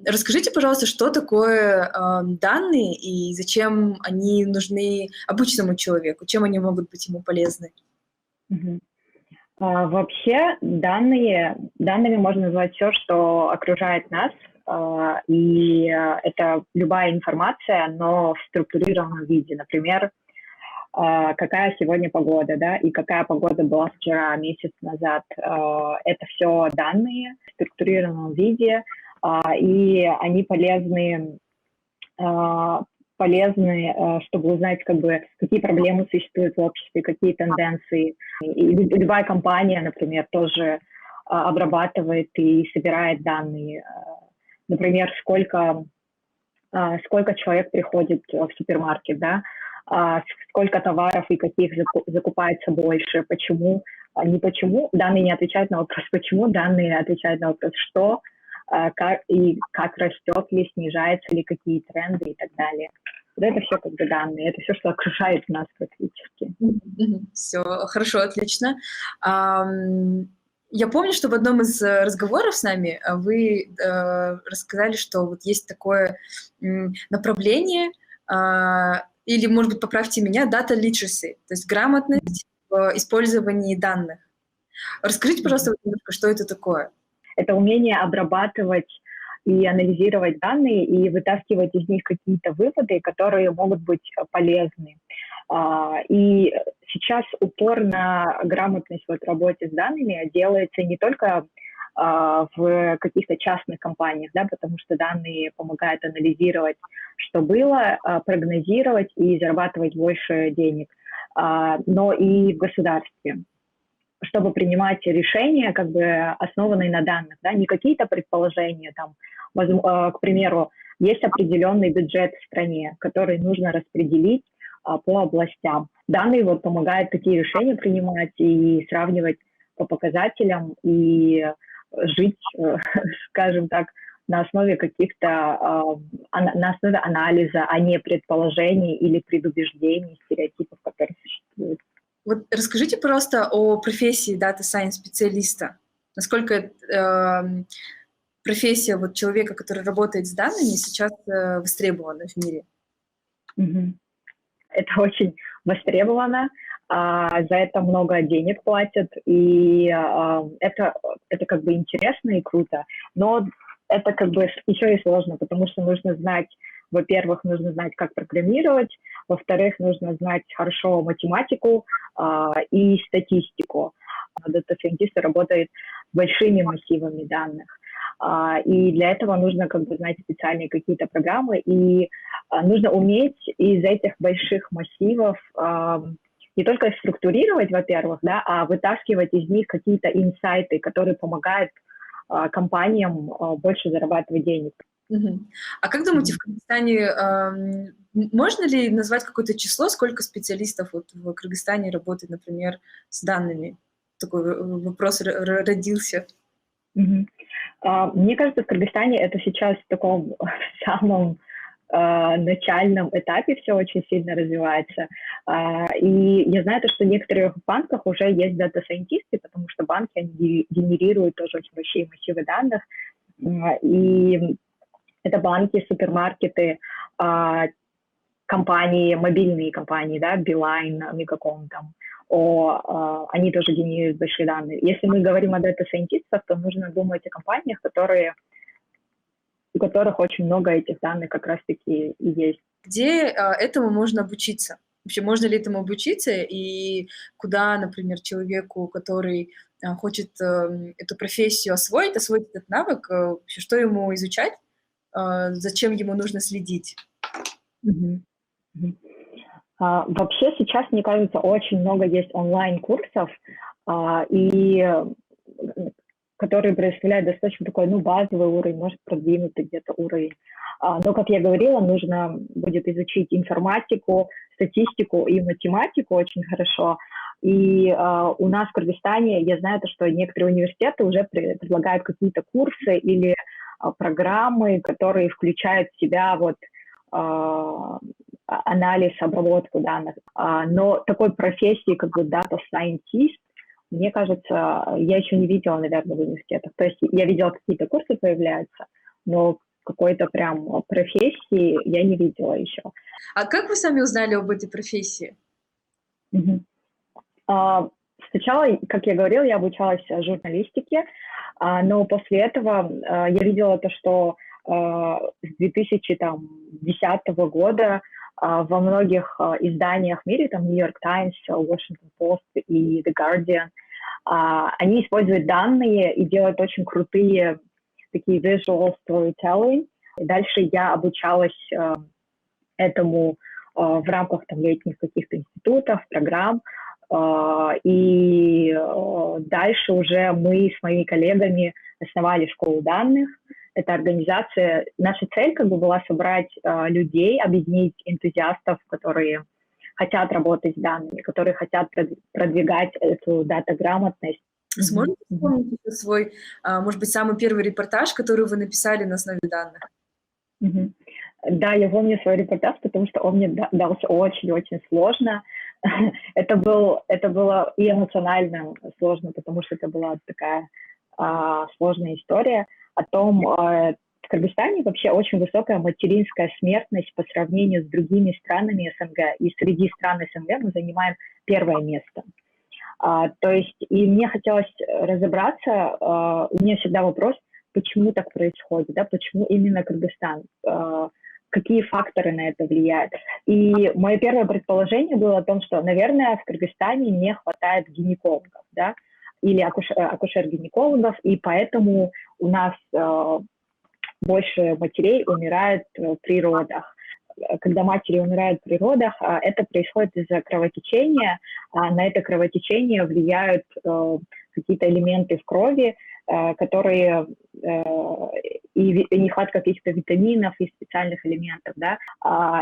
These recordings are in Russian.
Расскажите, пожалуйста, что такое данные и зачем они нужны обычному человеку, чем они могут быть ему полезны? Мгм. Вообще данными можно назвать все, что окружает нас, это любая информация, но в структурированном виде. Например, какая сегодня погода, да, и какая погода была вчера, месяц назад. Это все данные в структурированном виде, и они а, полезны, чтобы узнать, как бы, какие проблемы существуют в обществе, какие тенденции. И любая компания, например, тоже обрабатывает и собирает данные. Например, сколько человек приходит в супермаркет, да, сколько товаров и каких закупается больше, почему, не почему, данные не отвечают на вопрос почему, данные отвечают на вопрос что, как растет ли, снижается ли, какие тренды и так далее. Вот это все как бы данные, это все, что окружает нас практически. Все, хорошо, отлично. Я помню, что в одном из разговоров с нами вы рассказали, что вот есть такое направление, или, может быть, поправьте меня, data literacy, то есть грамотность в использовании данных. Расскажите, пожалуйста, немножко, что это такое? Это умение обрабатывать и анализировать данные и вытаскивать из них какие-то выводы, которые могут быть полезны. И сейчас упор на грамотность в работе с данными делается не только в каких-то частных компаниях, да, потому что данные помогают анализировать, что было, прогнозировать и зарабатывать больше денег, но и в государстве, чтобы принимать решения, как бы основанные на данных, да, не какие-то предположения, там, к примеру, есть определенный бюджет в стране, который нужно распределить по областям. Данные вот помогают такие решения принимать и сравнивать по показателям и жить, скажем так, на основе каких-то, на основе анализа, а не предположений или предубеждений, стереотипов, которые существуют. Вот расскажите, пожалуйста, о профессии Data Science специалиста. Насколько профессия вот человека, который работает с данными, сейчас востребована в мире? Это очень востребовано, за это много денег платят, и это как бы интересно и круто, но это как бы еще и сложно, потому что нужно знать, во-первых, нужно знать, как программировать, во-вторых, нужно знать хорошо математику и статистику. Дата-сайентисты работают с большими массивами данных. И для этого нужно как бы знать специальные какие-то программы, и нужно уметь из этих больших массивов не только структурировать, во-первых, да, а вытаскивать из них какие-то инсайты, которые помогают компаниям больше зарабатывать денег. А как думаете, в Кыргызстане можно ли назвать какое-то число, сколько специалистов вот в Кыргызстане работает, например, с данными? Такой вопрос родился. Мне кажется, в Кыргызстане это сейчас в таком самом начальном этапе все очень сильно развивается. И я знаю, что в некоторых банках уже есть дата-сайентисты, потому что банки они генерируют тоже очень большие массивы данных. И это банки, супермаркеты, компании, мобильные компании, да, Билайн, Мегаком там, они тоже генерируют большие данные. Если мы говорим о дата-сайентистах, то нужно думать о компаниях, у которых очень много этих данных как раз-таки и есть. Где этому можно обучиться? Вообще, можно ли этому обучиться? И куда, например, человеку, который хочет эту профессию освоить этот навык, вообще, что ему изучать, зачем ему нужно следить? Вообще сейчас, мне кажется, очень много есть онлайн-курсов, которые представляют достаточно такой, базовый уровень, может, продвинутый где-то уровень. Но, как я говорила, нужно будет изучить информатику, статистику и математику очень хорошо. И у нас в Кыргызстане, я знаю, что некоторые университеты уже предлагают какие-то курсы или программы, которые включают в себя анализ, обработку данных. Но такой профессии, как бы data scientist, мне кажется, я еще не видела, наверное, в университетах. То есть я видела, какие-то курсы появляются, но какой-то прям профессии я не видела еще. А как вы сами узнали об этой профессии? Мгм. А, Сначала, как я говорила, я обучалась журналистике, но после этого я видела то, что с 2010 года во многих изданиях в мире, там New York Times, Washington Post и The Guardian, они используют данные и делают очень крутые такие visual storytelling. И дальше я обучалась этому в рамках там летних каких-то институтов, программ. И дальше уже мы с моими коллегами основали школу данных. Это организация. Наша цель как бы была собрать людей, объединить энтузиастов, которые хотят работать с данными, которые хотят продвигать эту дата-грамотность. Сможете вспомнить свой, может быть, самый первый репортаж, который вы написали на основе данных? Да, я помню свой репортаж, потому что он мне дался очень-очень сложно. Это было и эмоционально сложно, потому что это была такая сложная история о том, в Кыргызстане вообще очень высокая материнская смертность по сравнению с другими странами СНГ. И среди стран СНГ мы занимаем первое место. То есть, и мне хотелось разобраться, у меня всегда вопрос, почему так происходит, да, почему именно Кыргызстан, какие факторы на это влияют. И мое первое предположение было о том, что, наверное, в Кыргызстане не хватает гинекологов, да, или акушер-гинекологов, и поэтому у нас больше матерей умирает при родах. Когда матери умирают при родах, это происходит из-за кровотечения, на это кровотечение влияют какие-то элементы в крови, которые и нехватка каких-то витаминов и специальных элементов, да,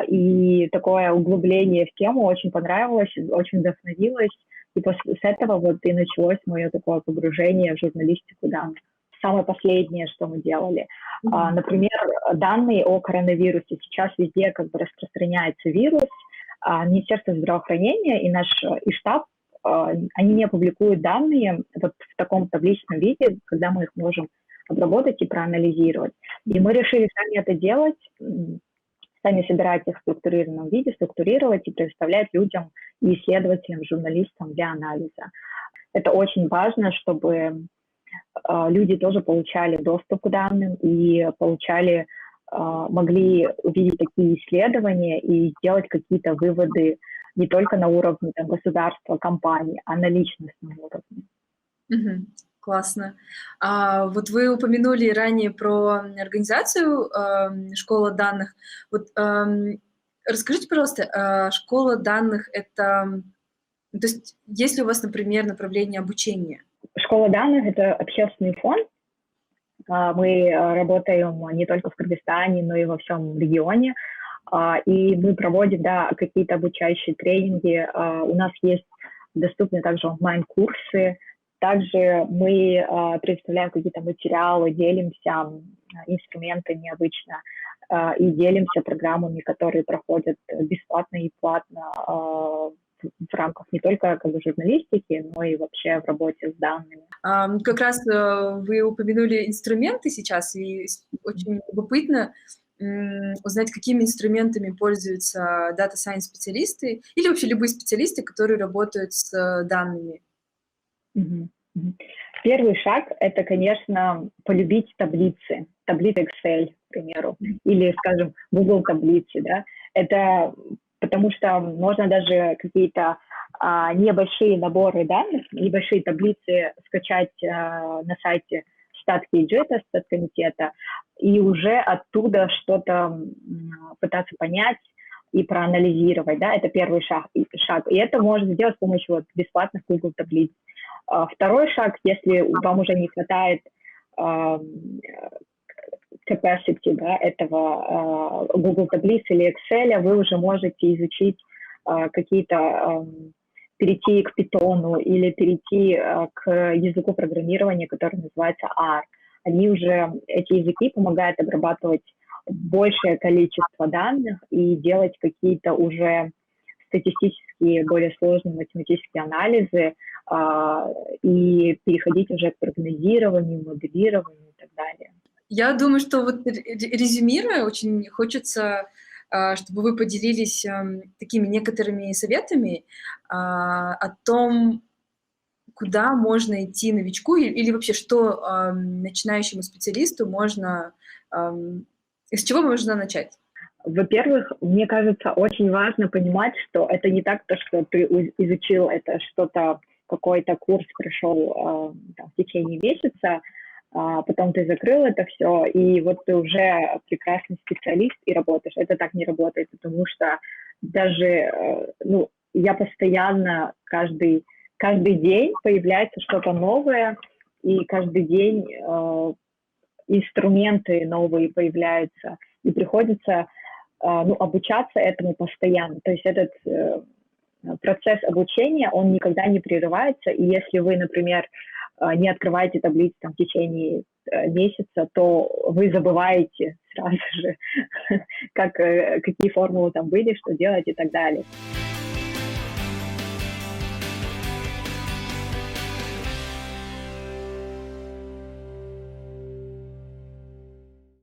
и такое углубление в тему очень понравилось, очень вдохновилась, и с этого вот и началось мое такое погружение в журналистику данных. Самое последнее, что мы делали. Например, данные о коронавирусе. Сейчас везде как бы распространяется вирус. Министерство здравоохранения и наш штаб, они не публикуют данные вот в таком табличном виде, когда мы их можем обработать и проанализировать. И мы решили сами это делать, сами собирать их в структурированном виде, структурировать и предоставлять людям и исследователям, журналистам для анализа. Это очень важно, чтобы люди тоже получали доступ к данным и могли увидеть такие исследования и сделать какие-то выводы не только на уровне там, государства, компаний, а на личностном уровне. Классно. Вот вы упомянули ранее про организацию «Школа данных». Вот, расскажите, пожалуйста, «Школа данных» — это... То есть есть ли у вас, например, направление обучения? Школа данных — это общественный фонд. Мы работаем не только в Кыргызстане, но и во всем регионе. И мы проводим, да, какие-то обучающие тренинги. У нас есть доступны также онлайн-курсы. Также мы предоставляем какие-то материалы, делимся инструментами обычно и делимся программами, которые проходят бесплатно и платно в рамках не только как бы журналистики, но и вообще в работе с данными. Как раз вы упомянули инструменты сейчас, и очень любопытно узнать, какими инструментами пользуются Data Science специалисты или вообще любые специалисты, которые работают с данными. Первый шаг – это, конечно, полюбить таблицы Excel, к примеру, или, скажем, Google таблицы, да. Это потому что можно даже какие-то небольшие наборы данных, небольшие таблицы скачать на сайте статкомитета, статкомитета, и уже оттуда что-то пытаться понять и проанализировать, да, это первый шаг. И это можно сделать с помощью вот бесплатных Google таблиц. Второй шаг, если вам уже не хватает capacity, да, этого Google таблиц или Excel, вы уже можете изучить какие-то, перейти к Python или перейти к языку программирования, который называется R. Эти языки помогают обрабатывать большее количество данных и делать какие-то уже статистические, более сложные математические анализы и переходить уже к прогнозированию, моделированию и так далее. Я думаю, что вот резюмируя, очень хочется, чтобы вы поделились такими некоторыми советами о том, куда можно идти новичку или вообще что начинающему специалисту можно, с чего можно начать? Во-первых, мне кажется, очень важно понимать, что это не так, то, что ты изучил это что-то, какой-то курс прошел в течение месяца, потом ты закрыл это все, и вот ты уже прекрасный специалист и работаешь. Это так не работает, потому что даже, я постоянно каждый день появляется что-то новое, и каждый день инструменты новые появляются, и приходится обучаться этому постоянно. То есть этот процесс обучения, он никогда не прерывается, и если вы, например, не открываете таблицы в течение месяца, то вы забываете сразу же, какие формулы там были, что делать и так далее.